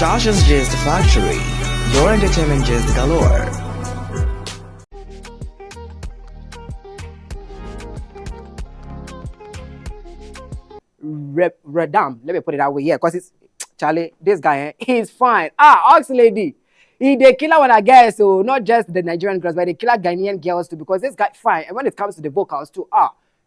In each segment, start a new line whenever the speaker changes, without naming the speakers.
Shasha's Gist Factory, your entertainment gist galore.
Redam, let me put it that way, yeah, because it's Charlie, this guy, he's fine. Oxlade, he the killer when I guess, so not just the Nigerian girls, but the killer Ghanaian girls too, because this guy fine. And when it comes to the vocals too,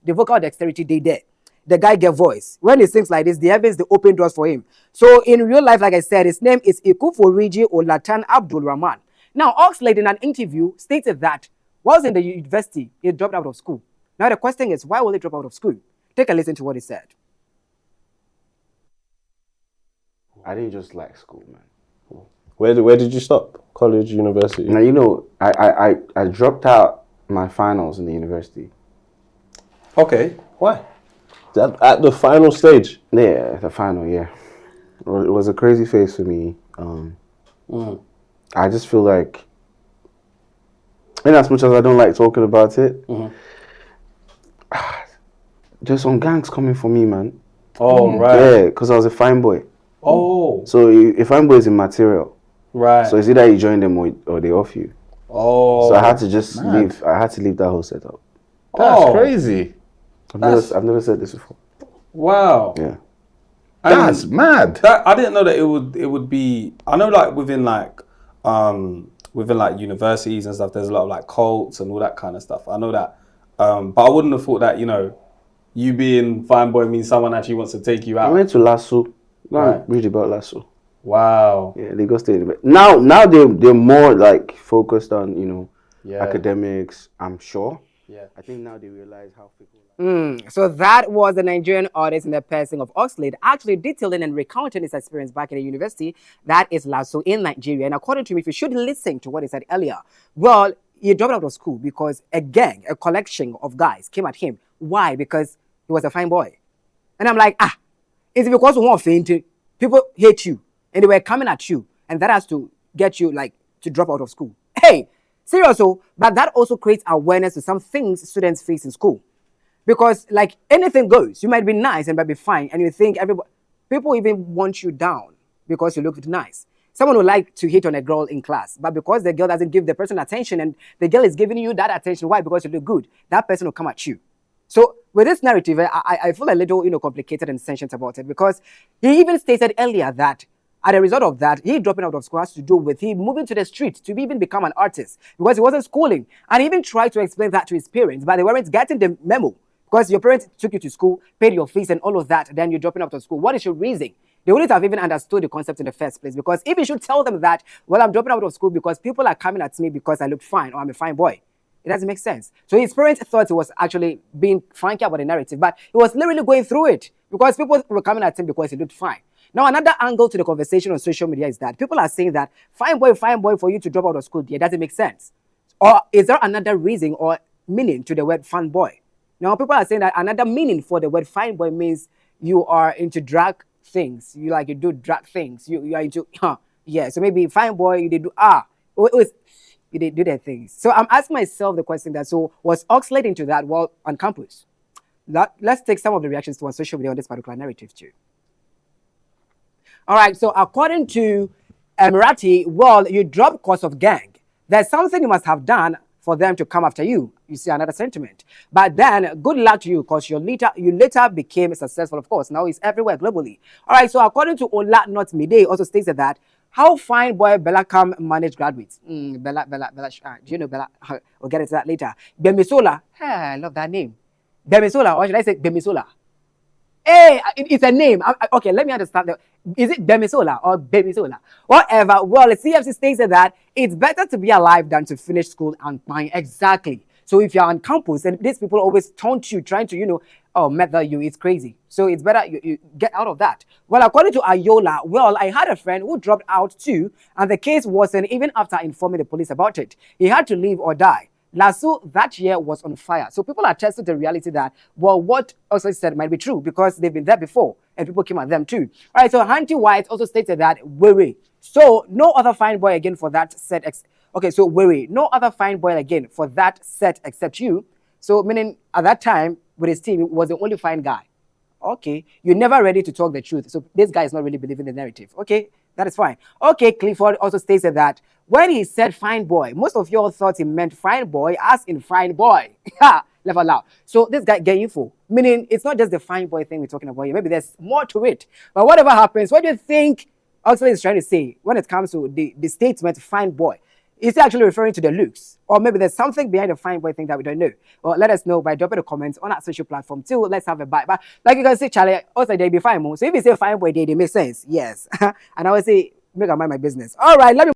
the vocal dexterity they there. The guy get voice. When he sings like this, the heavens they open doors for him. So in real life, like I said, his name is Ikuforiji Olatan Abdul Rahman. Now, Oxlade in an interview stated that whilst in the university, he dropped out of school. Now the question is, why will he drop out of school? Take a listen to what he said.
I didn't just like school, man.
Where did you stop? College, university?
Now, you know, I dropped out my finals in the university.
Okay, why? At the final stage?
Yeah, the final, yeah. It was a crazy phase for me. I just feel like, in as much as I don't like talking about it, there's some gangs coming for me, man.
Oh, right.
Yeah, because I was a fine boy.
Oh.
So a fine boy is immaterial.
Right.
So it's either you join them or they off you.
Oh.
So I had to just leave. I had to leave that whole setup.
That's crazy.
I've never said this before.
Wow.
Yeah.
That's mad.
I didn't know that it would be. I know like within universities and stuff, there's a lot of like cults and all that kind of stuff. I know that, but I wouldn't have thought that you being fine boy means someone actually wants to take you out.
I went to Lasso. Read about Lasso.
Wow.
Yeah, they got stayed. Now they're more like focused on academics. I'm sure.
Yeah.
I think now they realize how people.
So that was the Nigerian artist in the person of Oxlade, actually detailing and recounting his experience back in the university that is Lasso in Nigeria. And according to me, if you should listen to what he said earlier, well, he dropped out of school because a collection of guys came at him. Why? Because he was a fine boy. And I'm like, it's because we want fainting. People hate you and they were coming at you, and that has to get you like to drop out of school. Hey, seriously, but that also creates awareness to some things students face in school. Because like anything goes, you might be nice and might be fine, and you think people even want you down because you look nice. Someone would like to hit on a girl in class, but because the girl doesn't give the person attention and the girl is giving you that attention, why? Because you look good, that person will come at you. So with this narrative, I feel a little complicated and sentient about it, because he even stated earlier that as a result of that, he dropping out of school has to do with him moving to the street to even become an artist because he wasn't schooling. And he even tried to explain that to his parents, but they weren't getting the memo. Because your parents took you to school, paid your fees and all of that, then you're dropping out of school. What is your reason? They wouldn't have even understood the concept in the first place. Because if you should tell them that, well, I'm dropping out of school because people are coming at me because I look fine or I'm a fine boy, it doesn't make sense. So his parents thought he was actually being frank about the narrative, but he was literally going through it because people were coming at him because he looked fine. Now, another angle to the conversation on social media is that people are saying that fine boy, for you to drop out of school, it doesn't make sense. Or is there another reason or meaning to the word fun boy? Now, people are saying that another meaning for the word fine boy means you are into drag things. You do drag things. You are into, yeah. So maybe fine boy, they do, they do their things. So I'm asking myself the question that, so was Oxlade into that while on campus? Let's take some of the reactions to on social media on this particular narrative too. All right, so according to Emirati, well, you drop cause of gang. There's something you must have done for them to come after you. You see another sentiment. But then, good luck to you, because you later became successful, of course. Now it's everywhere globally. All right, so according to Ola Not Mide, also states that how fine boy Bella Cam manage graduates. Bella, do you know Bella? We'll get into that later. Bemisola, I love that name. Bemisola, or should I say Bemisola? Hey, it's a name. Okay, let me understand. Is it Bemisola or Bemisola? Whatever. Well, the CFC states that it's better to be alive than to finish school and fine. Exactly. So if you're on campus and these people always taunt you, trying to, murder you, it's crazy. So it's better you get out of that. Well, according to Ayola, well, I had a friend who dropped out too, and the case wasn't even after informing the police about it. He had to leave or die. Lasso that year was on fire. So people are testing the reality that, well, what also said might be true because they've been there before and people came at them too. All right, so Hanty White also stated that, worry. So no other fine boy again for that set. Okay, so worry. No other fine boy again for that set except you. So meaning at that time with his team, he was the only fine guy. Okay, you're never ready to talk the truth. So this guy is not really believing the narrative. Okay, That is fine. Okay, Clifford also stated that when he said fine boy, most of y'all thought he meant fine boy as in fine boy. Level out. So this guy get info. Meaning it's not just the fine boy thing we're talking about here. Maybe there's more to it. But whatever happens, what do you think Oxlade is trying to say when it comes to the statement fine boy? Is he actually referring to the looks? Or maybe there's something behind the fine boy thing that we don't know? Well, let us know by dropping a comment on our social platform too. Let's have a bite. But like you can see, Charlie, also they be fine. So if you say fine boy, they make sense. Yes. And I would say, make a mind my business. All right, let me